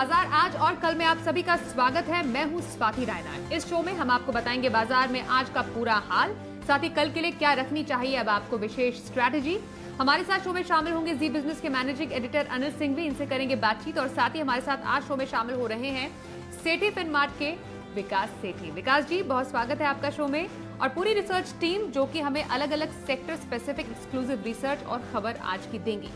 बाजार आज और कल में आप सभी का स्वागत है। मैं हूं स्वाति रायना। इस शो में हम आपको बताएंगे बाजार में आज का पूरा हाल, साथ ही कल के लिए क्या रखनी चाहिए अब आपको विशेष स्ट्रैटेजी। हमारे साथ शो में शामिल होंगे जी बिजनेस के मैनेजिंग एडिटर अनिल सिंघवी, इनसे करेंगे बातचीत। और साथ ही हमारे साथ आज शो में शामिल हो रहे हैं सेठी फिनमार्ट के विकास सेठी। विकास जी, बहुत स्वागत है आपका शो में। और पूरी रिसर्च टीम जो कि हमें अलग अलग सेक्टर स्पेसिफिक एक्सक्लूसिव रिसर्च और खबर आज की देंगी।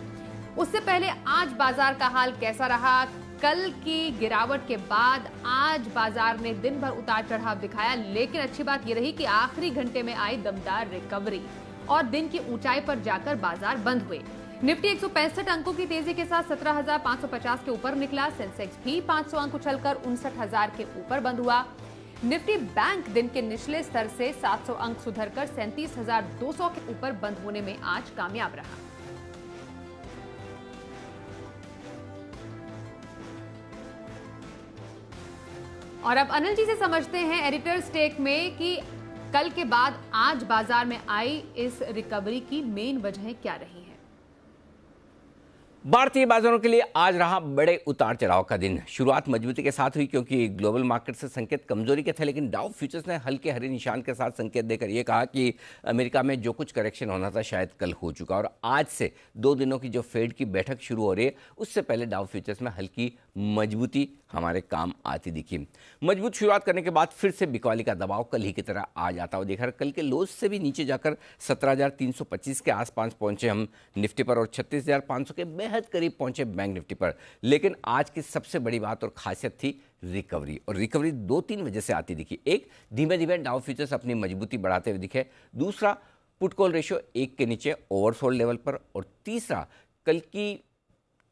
उससे पहले आज बाजार का हाल कैसा रहा? कल की गिरावट के बाद आज बाजार ने दिन भर उतार चढ़ाव दिखाया, लेकिन अच्छी बात यह रही कि आखिरी घंटे में आई दमदार रिकवरी और दिन की ऊंचाई पर जाकर बाजार बंद हुए। निफ्टी 165 अंकों की तेजी के साथ 17,550 के ऊपर निकला। सेंसेक्स भी 500 अंक उछलकर 59,000 के ऊपर बंद हुआ। निफ्टी बैंक दिन के निचले स्तर से 700 अंक सुधरकर 37,200 के ऊपर बंद होने में आज कामयाब रहा। और अब अनिल जी से समझते हैं एडिटर्स टेक में कि कल के बाद आज बाजार में आई इस रिकवरी की मेन वजह क्या रही है। भारतीय बाजारों के लिए आज रहा बड़े उतार चढ़ाव का दिन। शुरुआत मजबूती के साथ हुई क्योंकि ग्लोबल मार्केट से संकेत कमजोरी के थे, लेकिन डाउ फ्यूचर्स ने हल्के हरे निशान के साथ संकेत देकर यह कहा कि अमेरिका में जो कुछ करेक्शन होना था शायद कल हो चुका। और आज से 2 दिनों की जो फेड की बैठक शुरू हो रही है, उससे पहले डाउ फ्यूचर्स में हल्की मजबूती हमारे काम आती दिखी। मजबूत शुरुआत करने के बाद फिर से बिकवाली का दबाव कल ही की तरह आ जाता हुआ देखा। कल के लोज से भी नीचे जाकर 17,325 के आसपास पहुंचे हम निफ्टी पर और 36,500 के बेहद करीब पहुंचे बैंक निफ्टी पर। लेकिन आज की सबसे बड़ी बात और खासियत थी रिकवरी, और रिकवरी 2-3 वजह से आती दिखी। एक, धीमे धीमे डाउ फ्यूचर्स अपनी मजबूती बढ़ाते हुए दिखे। दूसरा, पुट कॉल रेशियो 1 के नीचे ओवरसोल्ड लेवल पर। और तीसरा, कल की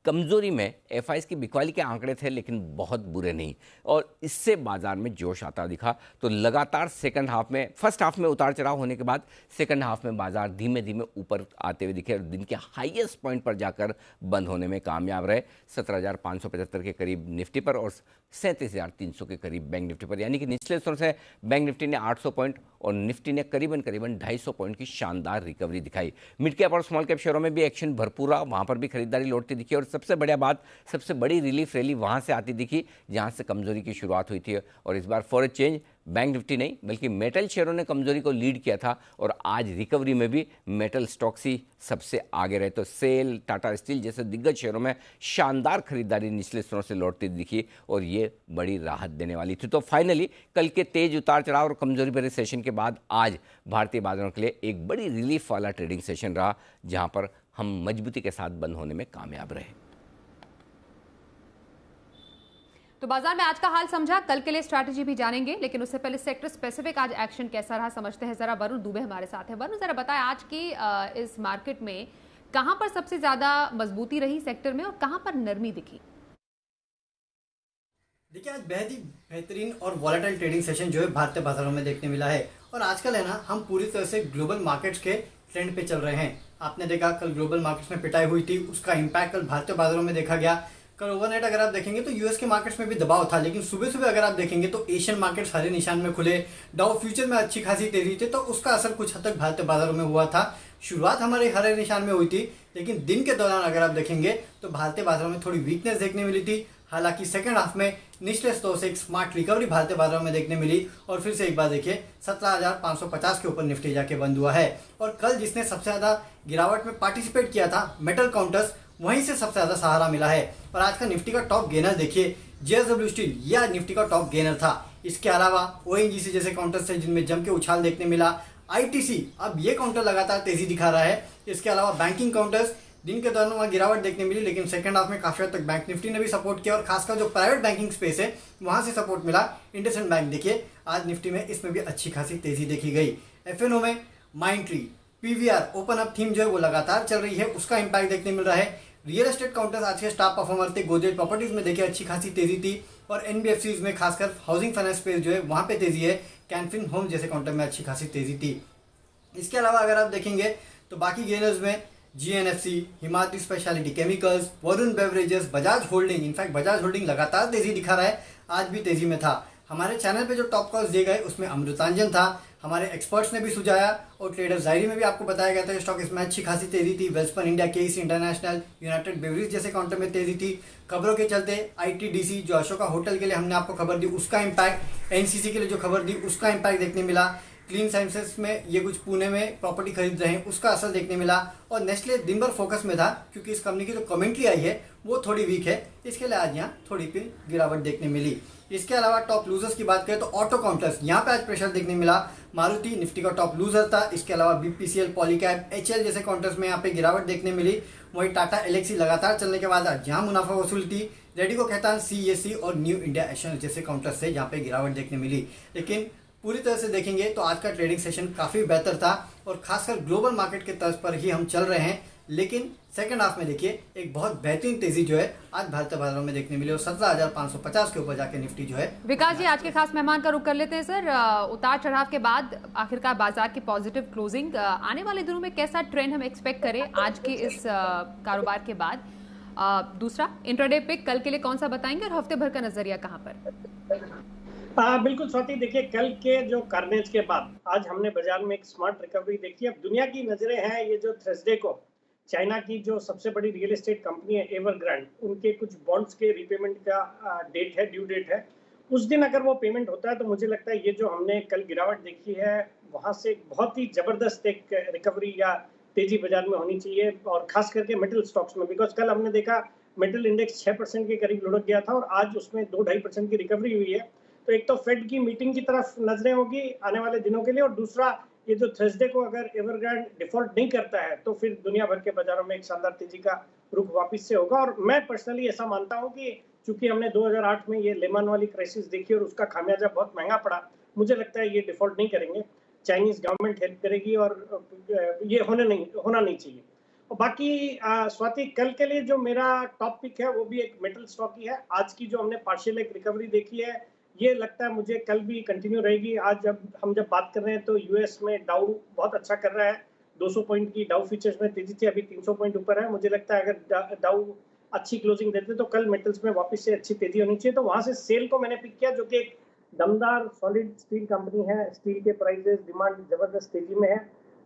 कमजोरी में एफआईज की बिकवाली के आंकड़े थे, लेकिन बहुत बुरे नहीं, और इससे बाजार में जोश आता दिखा। तो लगातार फर्स्ट हाफ में उतार चढ़ाव होने के बाद सेकंड हाफ में बाजार धीमे धीमे ऊपर आते हुए दिखे और दिन के हाईएस्ट पॉइंट पर जाकर बंद होने में कामयाब रहे। 17,575 के करीब निफ्टी पर और 37,300 के करीब बैंक निफ्टी पर। यानी कि निचले स्तर से बैंक निफ्टी ने 800 पॉइंट और निफ्टी ने करीबन 250 पॉइंट की शानदार रिकवरी दिखाई। मिड कैप और स्मॉल कैप शेयरों में भी एक्शन भरपूर रहा, वहां पर भी खरीदारी लौटती दिखी। और सबसे बढ़िया बात, सबसे बड़ी रिलीफ रैली वहां से आती दिखी जहां से कमजोरी की शुरुआत हुई थी। और इस बार for a change bank Nifty नहीं बल्कि मेटल शेयरों ने कमजोरी को लीड किया था, और आज रिकवरी में भी मेटल स्टॉक्स ही सबसे आगे रहे। तो सेल, टाटा स्टील जैसे दिग्गज शेयरों में शानदार खरीदारी निचले स्तरों से लौटती दिखी और ये बड़ी राहत देने वाली थी। तो फाइनली कल के तेज उतार चढ़ाव और कमजोरी भरे सेशन के बाद आज भारतीय बाजारों के लिए एक बड़ी रिलीफ वाला ट्रेडिंग सेशन रहा, जहां पर हम मजबूती के साथ बंद होने में कामयाब रहे। तो बाजार में आज का हाल समझा, कल के लिए स्ट्रैटेजी भी जानेंगे, लेकिन उससे पहले सेक्टर स्पेसिफिक आज एक्शन कैसा रहा समझते हैं। जरा वरुण दुबे हमारे साथ है। वरुण, जरा बताएं आज की इस मार्केट में कहां पर सबसे ज्यादा मजबूती रही सेक्टर में और कहां पर नरमी दिखी? देखिए, आज बेहद ही बेहतरीन और वॉलेटाइल ट्रेडिंग सेशन जो है भारतीय बाजारों में देखने मिला है। और आजकल है ना, हम पूरी तरह से ग्लोबल मार्केट्स के ट्रेंड पे चल रहे हैं। आपने देखा कल ग्लोबल मार्केट्स में पिटाई हुई थी, उसका इम्पैक्ट कल भारतीय बाजारों में देखा गया। कल ओवरनाइट अगर आप देखेंगे तो यूएस के मार्केट्स में भी दबाव था, लेकिन सुबह सुबह अगर आप देखेंगे तो एशियन मार्केट्स हरे निशान में खुले, डाउ फ्यूचर में अच्छी खासी तेजी थी, तो उसका असर कुछ हद तक भारतीय बाजारों में हुआ था। शुरुआत हमारे हरे निशान में हुई थी, लेकिन दिन के दौरान अगर आप देखेंगे तो भारतीय बाजारों में थोड़ी वीकनेस देखने मिली थी। हालांकि सेकंड हाफ में निचले स्तरों से एक स्मार्ट रिकवरी भारतीय बाजारों में देखने मिली और फिर से एक बार देखिए 17,550 के ऊपर निफ्टी जाके बंद हुआ है। और कल जिसने सबसे ज्यादा गिरावट में पार्टिसिपेट किया था मेटल काउंटर्स, वहीं से सबसे ज्यादा सहारा मिला है। और आज का निफ्टी का टॉप गेनर देखिए जेएसडब्ल्यू स्टील, यह निफ्टी का टॉप गेनर था। इसके अलावा ओएनजीसी जैसे काउंटर्स थे जिनमें जम के उछाल देखने मिला। आईटीसी, अब ये काउंटर लगातार तेजी दिखा रहा है। इसके अलावा बैंकिंग काउंटर्स, दिन के दौरान वहाँ गिरावट देखने मिली, लेकिन सेकंड हाफ में काफी हद तक बैंक निफ्टी ने भी सपोर्ट किया और खासकर जो प्राइवेट बैंकिंग स्पेस है वहां से सपोर्ट मिला। इंडसइंड बैंक देखिए आज निफ्टी में इसमें भी अच्छी खासी तेजी देखी गई। एफएनओ में Mindtree, PVR, open up theme जो है वो लगातार चल रही है, उसका इम्पैक्ट देखने मिल रहा है। रियल एस्टेट काउंटर्स आज के स्टार परफॉर्मर थे। गोदरेज प्रॉपर्टीज में देखिए अच्छी खासी तेजी थी और एनबीएफसीज में खासकर हाउसिंग फाइनेंस स्पेस जो है वहां पे तेजी है। कैनफिन होम जैसे काउंटर में अच्छी खासी तेजी थी। इसके अलावा अगर आप देखेंगे तो बाकी गेनर्स में GNFC, Himadri speciality chemicals, Varun beverages, Bajaj holding, in fact Bajaj holding लगातार तेजी दिखा रहा है, आज भी तेजी में था। हमारे चैनल पे जो टॉप कॉल्स दिए गए उसमें अमृतांजन था, हमारे एक्सपर्ट्स ने भी सुझाया और ट्रेडर्स डायरी में भी आपको बताया गया था स्टॉक इसमें अच्छी खासी तेजी थी। Welspun India, KEC international, United breweries जैसे काउंटर में तेजी थी। खबरों के चलते आईटीडीसी जो अशोका होटल के लिए हमने आपको खबर दी उसका इम्पैक्ट, एनसीसी के लिए जो खबर दी उसका इम्पैक्ट देखने मिला। क्लीन साइंसेस में ये कुछ पुणे में प्रॉपर्टी खरीद रहे हैं उसका असर देखने मिला। और नेस्ले दिन भर फोकस में था क्योंकि इस कंपनी की जो कमेंट्री आई है वो थोड़ी वीक है, इसके लिए आज यहाँ थोड़ी फिर गिरावट देखने मिली। इसके अलावा टॉप लूजर्स की बात करें तो ऑटो काउंटर्स यहाँ पे आज प्रेशर देखने मिला। मारुति निफ्टी का टॉप लूजर था। इसके अलावा बीपीसीएल, पॉलीकैब, एचएल जैसे काउंटर्स में यहाँ पे गिरावट देखने मिली। वहीं टाटा एलेक्सी लगातार चलने के बाद आज यहाँ मुनाफा वसूल थी। रेडिको खैतान, सीईएससी और न्यू इंडिया एश्योरेंस जैसे काउंटर्स से यहाँ पे गिरावट देखने मिली। लेकिन पूरी तरह से देखेंगे तो आज का ट्रेडिंग सेशन काफ़ी बेहतर था और खासकर ग्लोबल मार्केट के तर्ज पर ही हम चल रहे हैं। लेकिन सेकंड हाफ में देखिए एक बहुत बेहतरीन तेजी जो है आज भारतीय बाजारों में देखने मिली और 17,550 के ऊपर जाके निफ्टी जो है। विकास जी, आज के खास मेहमान का रुख कर लेते हैं सर। उतार चढ़ाव के बाद आखिरकार बाजार की पॉजिटिव क्लोजिंग, आने वाले दिनों में कैसा ट्रेंड हम एक्सपेक्ट करें आज के इस कारोबार के बाद? दूसरा इंट्राडे पिक कल के लिए कौन सा बताएंगे और हफ्ते भर का नजरिया कहाँ पर? बिल्कुल स्वाति, देखिए कल के जो कार्नेज के बाद आज हमने बाजार में एक स्मार्ट रिकवरी देखी। अब दुनिया की नजरें हैं ये जो थर्सडे को चाइना की जो सबसे बड़ी रियल एस्टेट कंपनी है एवरग्रांड, उनके कुछ बॉन्ड्स के रिपेमेंट का डेट है, ड्यू डेट है। उस दिन अगर वो पेमेंट होता है तो मुझे लगता है ये जो हमने कल गिरावट देखी है वहां से बहुत ही जबरदस्त एक रिकवरी या तेजी बाजार में होनी चाहिए और खास करके मेटल स्टॉक्स में। बिकॉज कल हमने देखा मेटल इंडेक्स 6% के करीब लुढ़क गया था और आज उसमें 2-2.5% की रिकवरी हुई है। तो एक तो फेड की मीटिंग की तरफ नजरें होगी आने वाले दिनों के लिए, और दूसरा ये जो थर्सडे को अगर एवरग्रांड डिफॉल्ट नहीं करता है तो फिर दुनिया भर के बाजारों में एक शानदार तेजी का रुख वापस से होगा। और मैं पर्सनली ऐसा मानता हूं कि चूंकि हमने 2008 में ये लेमन वाली क्राइसिस देखी और उसका खामियाजा बहुत महंगा पड़ा, मुझे लगता है ये डिफॉल्ट नहीं करेंगे। चाइनीज गवर्नमेंट हेल्प करेगी और ये होना नहीं चाहिए। और बाकी स्वाति, कल के लिए जो मेरा टॉप पिक है वो भी एक मेटल स्टॉक ही है। आज की जो हमने पार्शियल एक रिकवरी देखी है ये लगता है मुझे कल भी कंटिन्यू रहेगी। आज जब बात कर रहे हैं तो यूएस में डाउ बहुत अच्छा कर रहा है, 200 पॉइंट की डाउ फ्यूचर्स में तेजी थी, अभी 300 पॉइंट ऊपर है। मुझे लगता है अगर डाउ अच्छी क्लोजिंग देते तो कल मेटल्स में वापस से अच्छी तेजी होनी चाहिए। तो वहां से सेल को मैंने पिक किया जो कि एक दमदार सॉलिड स्टील कंपनी है। स्टील के प्राइसेस, डिमांड जबरदस्त तेजी में है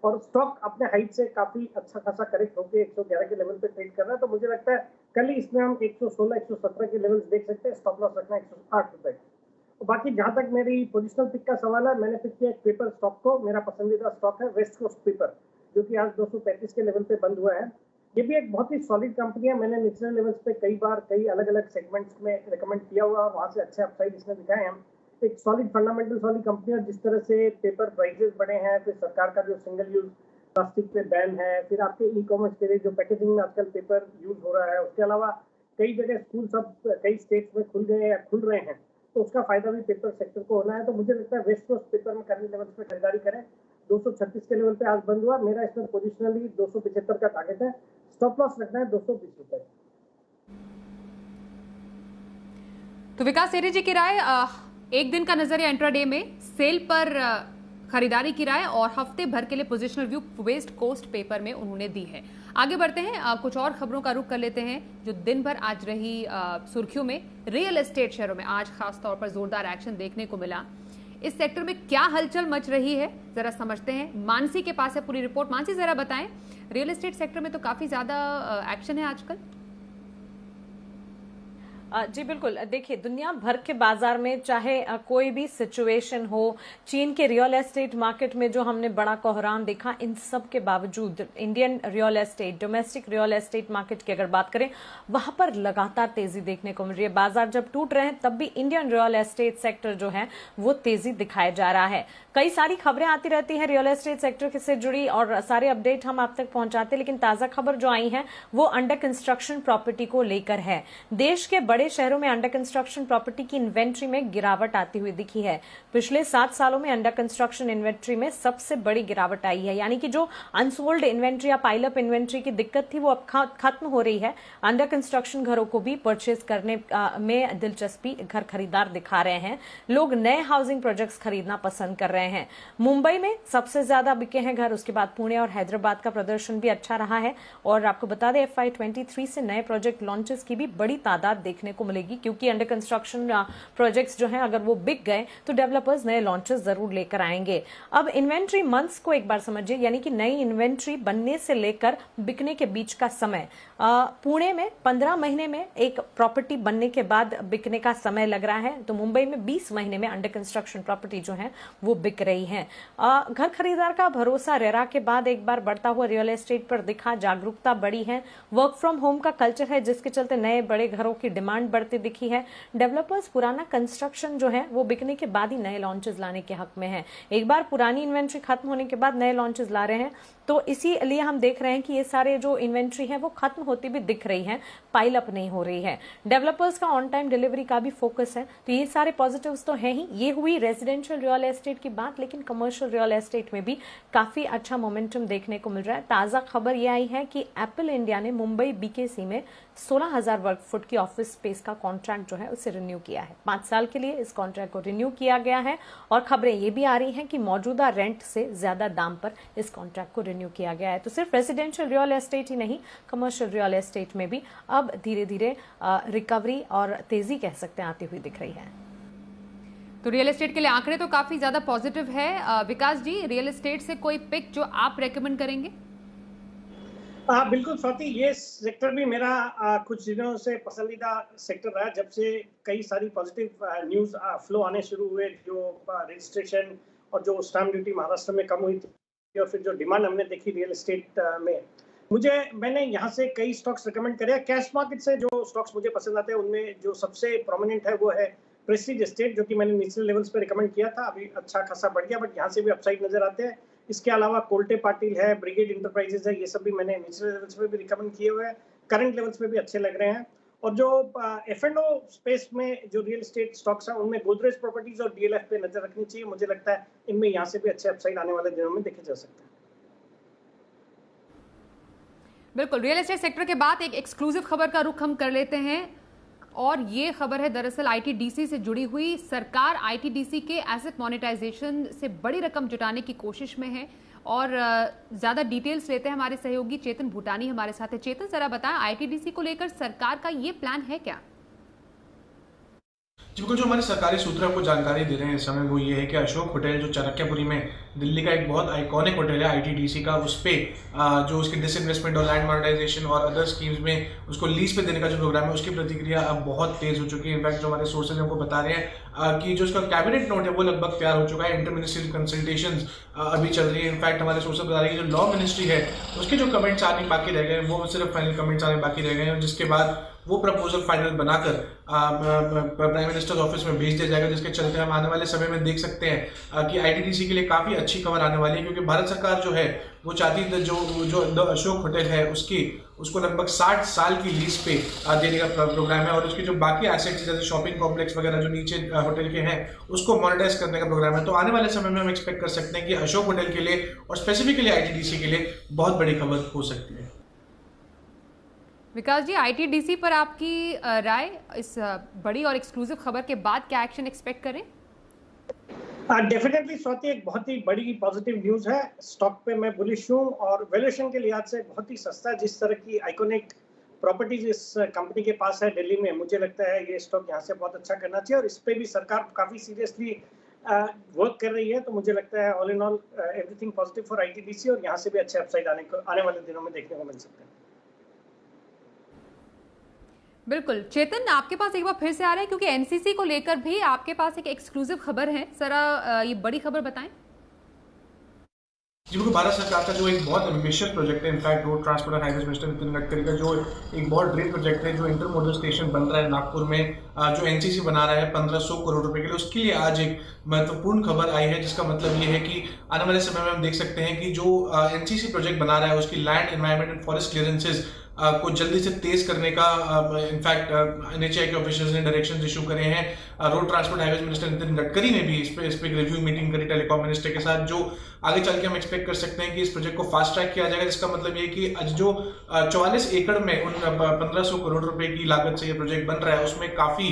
और स्टॉक अपने हाइट से काफी अच्छा खासा करेक्ट होकर 111 के लेवल पे ट्रेड कर रहा है। तो मुझे लगता है कल ही इसमें हम 116-117 के लेवल्स देख सकते हैं। स्टॉप लॉस रखना 108 रुपए। बाकी जहां तक मेरी पोजिशनल पिक का सवाल है, मैंने पिक किया एक पेपर स्टॉक को। मेरा पसंदीदा स्टॉक है वेस्ट कोस्ट पेपर, जो कि आज 235 के लेवल पे बंद हुआ है। ये भी एक बहुत ही सॉलिड कंपनी है। मैंने नेशनल लेवल्स पे कई बार कई अलग अलग सेगमेंट्स में रिकमेंड किया हुआ और वहां से अच्छे अपसाइड इसने दिखाए हैं। एक सॉलिड फंडामेंटल वाली कंपनी है। जिस तरह से पेपर प्राइसेस बढ़े हैं, फिर सरकार का जो सिंगल यूज प्लास्टिक पे बैन है, फिर आपके ई कॉमर्स के लिए जो पैकेजिंग में आजकल पेपर यूज हो रहा है, उसके अलावा कई जगह स्कूल सब कई स्टेट्स में खुल गए या खुल रहे हैं, तो उसका फायदा भी पेपर सेक्टर को होना है। तो मुझे लगता है वेस्ट कोस्ट पेपर में करंट लेवल्स पे खरीदारी करें। 236 के लेवल पे आज बंद हुआ। मेरा इसमें पोजिशनली 275 का टारगेट है। स्टॉप लॉस रखना है 220 रुपए। तो विकास सेठी जी की राय, एक दिन का नजरिया इंट्राडे में सेल पर खरीदारी की राय और हफ्ते भर के लिए positional view west coast paper में उन्होंने दी है। आगे बढ़ते हैं, कुछ और खबरों का रुख कर लेते हैं जो दिन भर आज रही सुर्खियों में। रियल एस्टेट शेयरों में आज खास तौर पर जोरदार एक्शन देखने को मिला। इस सेक्टर में क्या हलचल मच रही है जरा समझते हैं। मानसी के पास है पूरी रिपोर्ट। मानसी, जरा बताएं, रियल एस्टेट सेक्टर में तो काफी ज्यादा एक्शन है आजकल। जी बिल्कुल, देखिए दुनिया भर के बाजार में चाहे कोई भी सिचुएशन हो, चीन के रियल एस्टेट मार्केट में जो हमने बड़ा कोहराम देखा, इन सब के बावजूद Indian real estate, domestic real estate market की अगर बात करें, वहां पर लगातार तेजी देखने को मिल रही है। बाजार जब टूट रहे हैं तब भी इंडियन रियल एस्टेट सेक्टर जो है वो तेजी दिखाया जा रहा है। कई सारी खबरें आती रहती हैं रियल एस्टेट सेक्टर से जुड़ी और सारे अपडेट हम आप तक पहुंचाते हैं, लेकिन ताजा खबर जो आई है वो अंडर कंस्ट्रक्शन प्रॉपर्टी को लेकर है। देश के बड़े शहरों में अंडर कंस्ट्रक्शन प्रॉपर्टी की इन्वेंट्री में गिरावट आती हुई दिखी है। पिछले 7 सालों में अंडर कंस्ट्रक्शन इन्वेंट्री में सबसे बड़ी गिरावट आई है, यानी कि जो अनसोल्ड इन्वेंट्री या पाइलअप इन्वेंट्री की दिक्कत थी वो अब खत्म हो रही है। अंडर कंस्ट्रक्शन घरों को भी परचेज करने में दिलचस्पी घर खरीदार दिखा रहे हैं। लोग नए हाउसिंग प्रोजेक्ट्स खरीदना पसंद कर रहे हैं। मुंबई में सबसे ज्यादा बिके हैं घर, उसके बाद पुणे और हैदराबाद का प्रदर्शन भी अच्छा रहा है। और आपको बता दें FY23 से नए प्रोजेक्ट लॉन्चेस की भी बड़ी तादाद देखने देखने को मिलेगी, क्योंकि अंडर कंस्ट्रक्शन प्रोजेक्ट्स जो हैं अगर वो बिक गए तो डेवलपर्स नए लॉन्चेस जरूर लेकर आएंगे। अब इन्वेंट्री मंथ्स को एक बार समझिए, यानी कि नई इन्वेंट्री बनने से लेकर बिकने के बीच का समय। पुणे में 15 महीने में एक प्रॉपर्टी बनने के बाद बिकने का समय लग रहा है, तो मुंबई में 20 महीने में अंडर कंस्ट्रक्शन प्रॉपर्टी जो है वो बिक रही है। घर खरीदार का भरोसा रेरा के बाद एक बार बढ़ता हुआ रियल एस्टेट पर दिखा, जागरूकता बढ़ी है, वर्क फ्रॉम होम का कल्चर है जिसके चलते नए बड़े घरों की डिमांड बढ़ती दिखी है। डेवलपर्स पुराना कंस्ट्रक्शन जो है वो बिकने के बाद ही नए लॉन्चेस लाने के हक में है। एक बार पुरानी इन्वेंट्री खत्म होने के बाद नए लॉन्चेस ला रहे हैं, तो इसीलिए हम देख रहे हैं कि ये सारे जो इन्वेंट्री है वो खत्म होती भी दिख रही है, पाइल अप नहीं हो रही है। डेवलपर्स का ऑन टाइम डिलीवरी का भी फोकस है, तो ये सारे पॉजिटिव्स तो है ही। ये हुई रेजिडेंशियल रियल एस्टेट की बात, लेकिन कमर्शियल रियल एस्टेट में भी काफी अच्छा मोमेंटम देखने को मिल रहा है। ताजा खबर ये आई है कि एप्पल इंडिया ने मुंबई बीकेसी में 16,000 वर्ग फुट की ऑफिस स्पेस का कॉन्ट्रैक्ट जो है उसे रिन्यू किया है। 5 साल के लिए इस कॉन्ट्रैक्ट को रिन्यू किया गया है, और खबरें ये भी आ रही हैं कि मौजूदा रेंट से ज्यादा दाम पर इस कॉन्ट्रैक्ट को रिन्यू किया गया है। तो सिर्फ रेजिडेंशियल रियल एस्टेट ही नहीं, कमर्शियल रियल एस्टेट में भी अब धीरे धीरे रिकवरी और तेजी कह सकते हैं आती हुई दिख रही है। तो रियल एस्टेट के लिए आंकड़े तो काफी ज्यादा पॉजिटिव है। विकास जी, रियल एस्टेट से कोई पिक जो आप रेकमेंड करेंगे? बिल्कुल स्वाति, ये सेक्टर भी मेरा कुछ दिनों से पसंदीदा सेक्टर रहा, जब से कई सारी पॉजिटिव न्यूज़ फ्लो आने शुरू हुए, जो रजिस्ट्रेशन और जो स्टैम्प ड्यूटी महाराष्ट्र में कम हुई थी, और फिर जो डिमांड हमने देखी रियल एस्टेट में। मैंने यहाँ से कई स्टॉक्स रिकमेंड करे। कैश मार्केट से जो स्टॉक्स मुझे पसंद आते हैं उनमें जो सबसे प्रोमिनेंट है वो है प्रेस्टीज एस्टेट, जो कि मैंने निचले लेवल्स पे रिकमेंड किया था, अभी अच्छा खासा बढ़ गया, बट यहाँ से भी अपसाइड नजर आते हैं। इसके अलावा कोल्टे पाटिल है, ब्रिगेड इंटरप्राइजेज है, ये सब भी मैंने निचले लेवल्स पे भी रिकमेंड किए हुए हैं, करंट लेवल्स पे भी अच्छे लग रहे हैं। और जो F&O स्पेस में जो रियल एस्टेट स्टॉक्स हैं उनमें गोदरेज प्रॉपर्टीज और DLF पे नजर रखनी चाहिए। मुझे लगता है इनमें यहाँ से भी अच्छे अपसाइड आने वाले दिनों में देखे जा सकते हैं। बिल्कुल, रियल एस्टेट सेक्टर के बाद एक एक्सक्लूसिव खबर का रुख हम कर लेते हैं, और ये खबर है दरअसल ITDC से जुड़ी हुई। सरकार ITDC के एसेट मोनेटाइजेशन से बड़ी रकम जुटाने की कोशिश में है, और ज्यादा डिटेल्स लेते हैं हमारे सहयोगी चेतन भूटानी हमारे साथ है। चेतन, जरा बताएं ITDC को लेकर सरकार का ये प्लान है क्या? जी बिल्कुल, जो हमारे सरकारी सूत्र आपको जानकारी दे रहे हैं इस समय वो ये है कि अशोक होटल जो चाणक्यपुरी में दिल्ली का एक बहुत आइकॉनिक होटल है ITDC का, उस पर जो उसके डिसइन्वेस्टमेंट और लैंड मोनेटाइजेशन और अदर स्कीम्स में उसको लीज पे देने का जो प्रोग्राम है उसकी प्रतिक्रिया अब बहुत तेज हो चुकी है। इनफैक्ट जो हमारे सोर्सेज हमको बता रहे हैं कि जो उसका कैबिनेट नोट है वो लगभग तैयार हो चुका है। इंटर मिनिस्ट्रियल कंसल्टेशंस अभी चल रही है। इनफैक्ट हमारे सोर्सेज बता रहे हैं कि जो लॉ मिनिस्ट्री है उसके जो कमेंट्स आने बाकी रह गए वो सिर्फ फाइनल कमेंट्स आने बाकी रह गए हैं, जिसके बाद वो प्रपोजल फाइनल बनाकर प्राइम मिनिस्टर ऑफिस में भेज दिया जाएगा, जिसके चलते हम आने वाले समय में देख सकते हैं कि ITDC के लिए काफी अच्छी खबर आने वाली है, क्योंकि भारत सरकार जो है वो चाहती है जो अशोक होटल है उसको लगभग 60 साल की लीज पे देने का प्रोग्राम है, और उसके जो बाकी एसेट्स जैसे शॉपिंग कॉम्प्लेक्स वगैरह जो नीचे होटल के हैं उसको मोनेटाइज करने का प्रोग्राम है। तो आने वाले समय में हम एक्सपेक्ट कर सकते हैं कि अशोक होटल के लिए और स्पेसिफिकली ITDC के लिए बहुत बड़ी खबर हो सकती है। विकास जी, ITDC पर आपकी राय, इस बड़ी और एक्सक्लूसिव खबर के बाद क्या एक्शन एक्सपेक्ट करें? डेफिनेटली स्वाति, एक बहुत ही बड़ी पॉजिटिव न्यूज है। स्टॉक पे मैं बुलिश हूँ, और वैल्यूएशन के लिहाज से बहुत ही सस्ता है। जिस तरह की आइकॉनिक प्रॉपर्टीज इस कंपनी के पास है दिल्ली में, मुझे लगता है ये स्टॉक यहाँ से बहुत अच्छा करना चाहिए, और इस पे भी सरकार काफी सीरियसली वर्क कर रही है। तो मुझे लगता है all in all everything positive for ITDC, और यहाँ से भी अच्छे अपसाइड आने वाले दिनों में देखने को मिल सकते हैं। बिल्कुल चेतन, आपके पास एक बार फिर से आ रहे हैं, क्योंकि NCC को लेकर भी आपके पास एक एक्सक्लूसिव खबर है। जरा ये बड़ी खबर बताएं। जी बिल्कुल, भारत सरकार का जो एक बहुत एम्बिशियस प्रोजेक्ट है, in fact road transport and highways minister Nitin Gadkari का जो एक बहुत ड्रीम प्रोजेक्ट है, जो इंटर मॉडल स्टेशन बन रहा है नागपुर में, जो NCC बना रहा है 1500 करोड़ रुपए के लिए, उसके लिए आज एक महत्वपूर्ण खबर आई है, जिसका मतलब ये है कि आने वाले समय में हम देख सकते हैं कि जो NCC प्रोजेक्ट बना रहा है उसकी land environment and forest clearances को जल्दी से तेज करने का इनफैक्ट NHAI के ऑफिशियल्स ने डायरेक्शंस इशू करे हैं। Road transport highways minister Nitin Gadkari ने भी इस पे एक रिव्यू मीटिंग करी टेलीकॉम मिनिस्टर के साथ, जो आगे चल के हम एक्सपेक्ट कर सकते हैं कि इस प्रोजेक्ट को फास्ट ट्रैक किया जाएगा। जिसका मतलब ये कि आज जो 44 एकड़ में उन 1500 करोड़ रुपए की लागत से ये प्रोजेक्ट बन रहा है उसमें काफी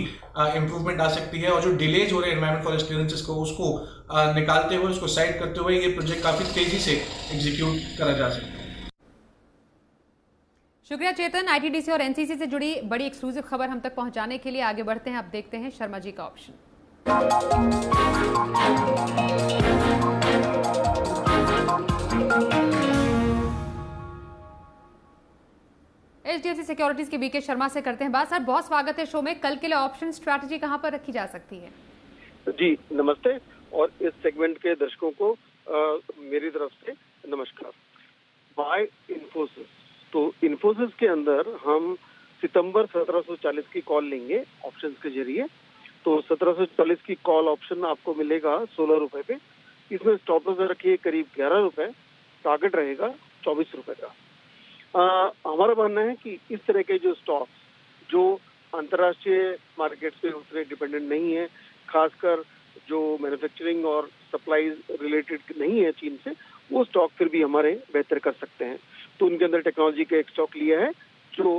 इंप्रूवमेंट आ सकती है, और जो डिलेज हो रहे हैं एनवायरमेंट फॉरेस्ट क्लियरेंसेस को उसको निकालते हुए, उसको साइड करते हुए ये प्रोजेक्ट काफी तेजी से एग्जीक्यूट करा जा सकता है। शुक्रिया चेतन, आईटीडीसी और एनसीसी से जुड़ी बड़ी एक्सक्लूसिव खबर हम तक पहुंचाने के लिए। आगे बढ़ते हैं, अब देखते हैं शर्मा जी का ऑप्शन। एचडीएफसी सिक्योरिटीज के बीके शर्मा से करते हैं बात। सर, बहुत स्वागत है शो में। कल के लिए ऑप्शन स्ट्रैटेजी कहां पर रखी जा सकती है? जी नमस्ते, और इस सेगमेंट के दर्शकों को मेरी तरफ से नमस्कार। बाय इन्फोसिस, तो इन्फोसिस के अंदर हम सितंबर 1740 की कॉल लेंगे ऑप्शंस के जरिए। तो 1740 की कॉल ऑप्शन आपको मिलेगा 16 रुपए पे। इसमें स्टॉप लॉस रखिए करीब 11 रुपए, टारगेट रहेगा 24 रुपए का। हमारा मानना है कि इस तरह के जो स्टॉक्स जो अंतर्राष्ट्रीय मार्केट पे उतने डिपेंडेंट नहीं है, खासकर जो मैन्युफैक्चरिंग और सप्लाईज रिलेटेड नहीं है चीन से, वो स्टॉक फिर भी हमारे बेहतर कर सकते हैं। तो उनके अंदर टेक्नोलॉजी का एक स्टॉक लिया है जो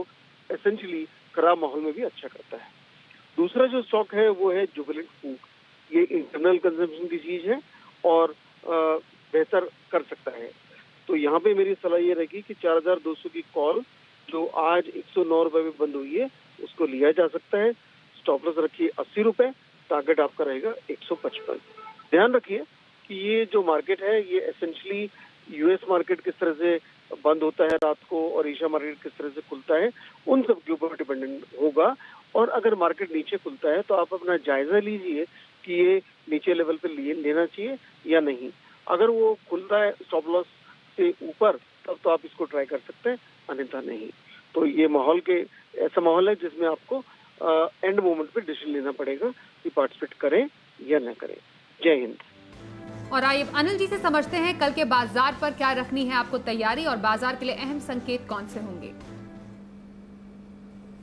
एसेंशियली खराब माहौल में भी अच्छा करता है। दूसरा जो स्टॉक है वो है जुबिलेंट फूड। ये इंटरनल कंजम्पशन की चीज है और बेहतर कर सकता है। तो यहाँ पे मेरी सलाह ये रहेगी कि 4200 की कॉल जो आज 109 रुपए में बंद हुई है उसको लिया जा सकता है। स्टॉप लॉस रखिए 80 रुपए, टारगेट आपका रहेगा 155। ध्यान रखिए कि ये जो मार्केट है ये एसेंशियली यूएस मार्केट किस तरह से बंद होता है रात को और एशिया मार्केट किस तरह से खुलता है उन सब के ऊपर डिपेंडेंट होगा। और अगर मार्केट नीचे खुलता है तो आप अपना जायजा लीजिए कि ये नीचे लेवल पे लेना चाहिए या नहीं। अगर वो खुल रहा है स्टॉप लॉस से ऊपर तब तो आप इसको ट्राई कर सकते हैं, अन्यथा नहीं। तो ये माहौल के ऐसा माहौल है जिसमें आपको एंड मोमेंट पे डिसीजन लेना पड़ेगा कि पार्टिसिपेट करें या न करें। जय हिंद। और आइए अनिल जी से समझते हैं कल के बाजार पर क्या रखनी है आपको तैयारी, और बाजार के लिए अहम संकेत कौन से होंगे?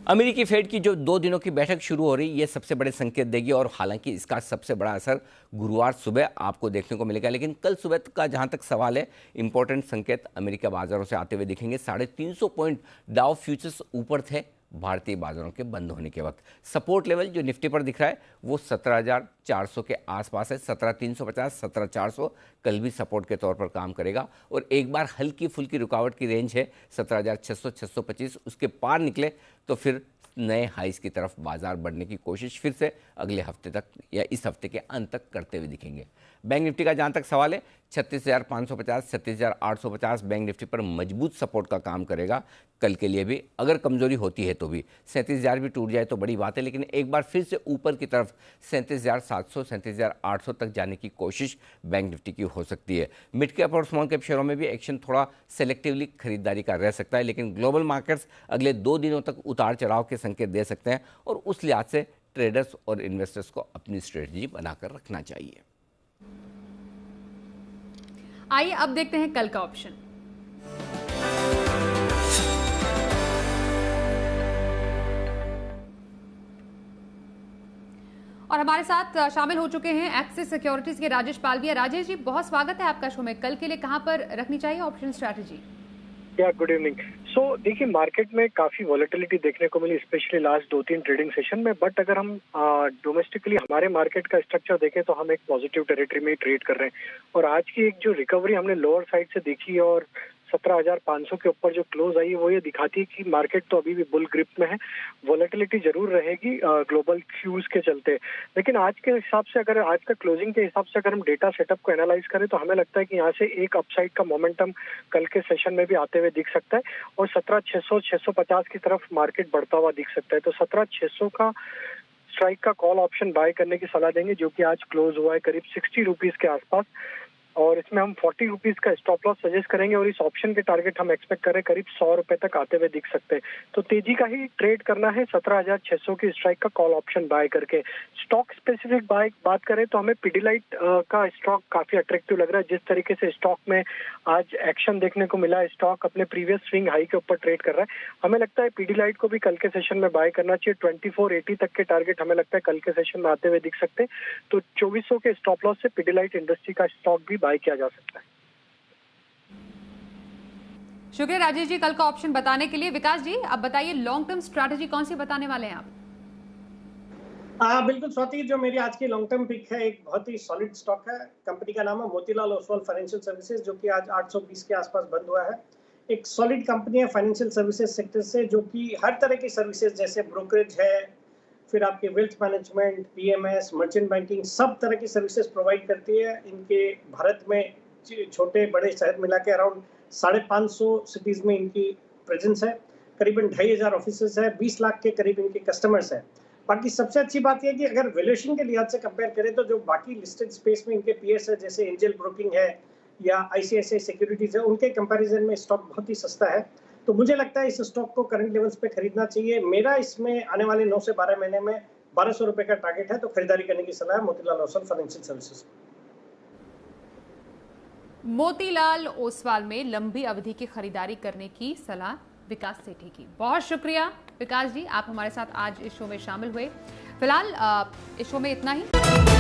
अमेरिकी फेड की जो 2 दिनों की बैठक शुरू हो रही है ये सबसे बड़े संकेत देगी, और हालांकि इसका सबसे बड़ा असर गुरुवार सुबह आपको देखने को मिलेगा। लेकिन कल सुबह का जहां तक सवाल है, इंपॉर्टेंट संकेत अमेरिका बाजारों से आते हुए दिखेंगे। 350 पॉइंट डाउ फ्यूचर्स ऊपर थे भारतीय बाजारों के बंद होने के वक्त। सपोर्ट लेवल जो निफ्टी पर दिख रहा है वो 17,400 के आसपास है। 17,350, 17,400 कल भी सपोर्ट के तौर पर काम करेगा। और एक बार हल्की फुल्की रुकावट की रेंज है 17,600, 625, उसके पार निकले तो फिर नए हाइस की तरफ बाजार बढ़ने की कोशिश फिर से अगले हफ्ते तक या इस हफ्ते के अंत तक करते हुए दिखेंगे। बैंक निफ्टी का जहां तक सवाल है 36,550, 36,850 बैंक निफ्टी पर मजबूत सपोर्ट का काम करेगा कल के लिए भी। अगर कमजोरी होती है तो भी 37,000 भी टूट जाए तो बड़ी बात है, लेकिन एक बार फिर से ऊपर की तरफ 37,700, 37,800 तक जाने की कोशिश बैंक निफ्टी की हो सकती है। मिड कैप और स्मॉल कैप शेयरों में भी एक्शन थोड़ा सेलेक्टिवली खरीदारी का रह सकता है, लेकिन ग्लोबल मार्केट्स अगले 2 दिनों तक उतार चढ़ाव के संकेत दे सकते हैं, और उस लिहाज से ट्रेडर्स और इन्वेस्टर्स को अपनी स्ट्रेटजी बनाकर रखना चाहिए। आइए अब देखते हैं कल का ऑप्शन। और हमारे साथ शामिल हो चुके हैं एक्सिस सिक्योरिटीज के राजेश पालविया। राजेश जी, बहुत स्वागत है आपका शो में। कल के लिए कहां पर रखनी चाहिए option strategy? Good evening. So देखिए, मार्केट में काफी वॉलेटिलिटी देखने को मिली, स्पेशली लास्ट 2-3 ट्रेडिंग सेशन में। बट अगर हम डोमेस्टिकली हमारे मार्केट का स्ट्रक्चर देखें तो हम एक पॉजिटिव टेरिटरी में ही ट्रेड कर रहे हैं। और आज की एक जो रिकवरी हमने लोअर साइड से देखी और 17,500 के ऊपर जो क्लोज आई है वो ये दिखाती है कि मार्केट तो अभी भी बुल ग्रिप में है। वॉलेटिलिटी जरूर रहेगी ग्लोबल क्यूज के चलते, लेकिन आज के हिसाब से, अगर आज का क्लोजिंग के हिसाब से अगर हम डेटा सेटअप को एनालाइज करें तो हमें लगता है कि यहाँ से एक अपसाइड का मोमेंटम कल के सेशन में भी आते हुए दिख सकता है और 17,600, 650 की तरफ मार्केट बढ़ता हुआ दिख सकता है। तो 17,600 का स्ट्राइक का कॉल ऑप्शन बाय करने की सलाह देंगे, जो कि आज क्लोज हुआ है करीब 60 रुपीज के आसपास, और इसमें हम 40 रुपीज का स्टॉप लॉस सजेस्ट करेंगे। और इस ऑप्शन के टारगेट हम एक्सपेक्ट करें करीब 100 रुपए तक आते हुए दिख सकते हैं। तो तेजी का ही ट्रेड करना है 17,600 की स्ट्राइक का कॉल ऑप्शन बाय करके। स्टॉक स्पेसिफिक बात करें तो हमें पिडिलाइट का स्टॉक काफी अट्रैक्टिव लग रहा है। जिस तरीके से स्टॉक में आज एक्शन देखने को मिला, स्टॉक अपने प्रीवियस स्विंग हाई के ऊपर ट्रेड कर रहा है। हमें लगता है पिडिलाइट को भी कल के सेशन में बाय करना चाहिए। 2480 तक के टारगेट हमें लगता है कल के सेशन में आते हुए दिख सकते हैं। तो 2400 के स्टॉप लॉस से पिडिलाइट इंडस्ट्री का स्टॉक भी बाय किया जा सकता है। शुक्रिया राजेश जी कल का ऑप्शन बताने के लिए। विकास जी, अब बताइए लॉन्ग टर्म स्ट्रैटेजी कौन सी बताने वाले हैं आप? बिल्कुल स्वाति, जो मेरी आज की लॉन्ग टर्म पिक है, एक बहुत ही सॉलिड स्टॉक है। कंपनी का नाम है मोतीलाल ओसवाल फाइनेंशियल सर्विसेज, जो कि आज 820 के आसपास बंद हुआ है। एक सॉलिड कंपनी है फाइनेंशियल सर्विसेज सेक्टर से, जो कि हर तरह की सर्विसेज जैसे ब्रोकरेज है, फिर आपके wealth management, PMS, merchant banking, सब तरह की सर्विसेज प्रोवाइड करती है। इनके भारत में छोटे बड़े शहर मिला के अराउंड 550 सिटीज में इनकी प्रेजेंस है। करीबन 2500 ऑफिसेज है, 20 लाख के करीब इनके कस्टमर्स है। बाकी सबसे अच्छी बात यह है कि अगर वैल्यूएशन के लिहाज से कंपेयर करें तो जो बाकी लिस्टेड स्पेस में इनके पीएस है जैसे एंजल ब्रोकिंग है या आईसीआईसीआई सिक्योरिटीज है, उनके कंपैरिजन में स्टॉक बहुत ही सस्ता है। तो मुझे लगता है इस स्टॉक को करंट लेवल्स पे खरीदना चाहिए। मेरा इसमें आने वाले 9 से 12 महीने में 1200 रुपए का टारगेट है, तो खरीदारी करने की सलाह है मोतीलाल ओसवाल फाइनेंशियल सर्विसेज। मोतीलाल ओसवाल में लंबी अवधि की खरीदारी करने की सलाह विकास सेठी की। बहुत शुक्रिया विकास जी, आप हमारे साथ आज इस शो में शामिल हुए। फिलहाल इस शो में इतना ही।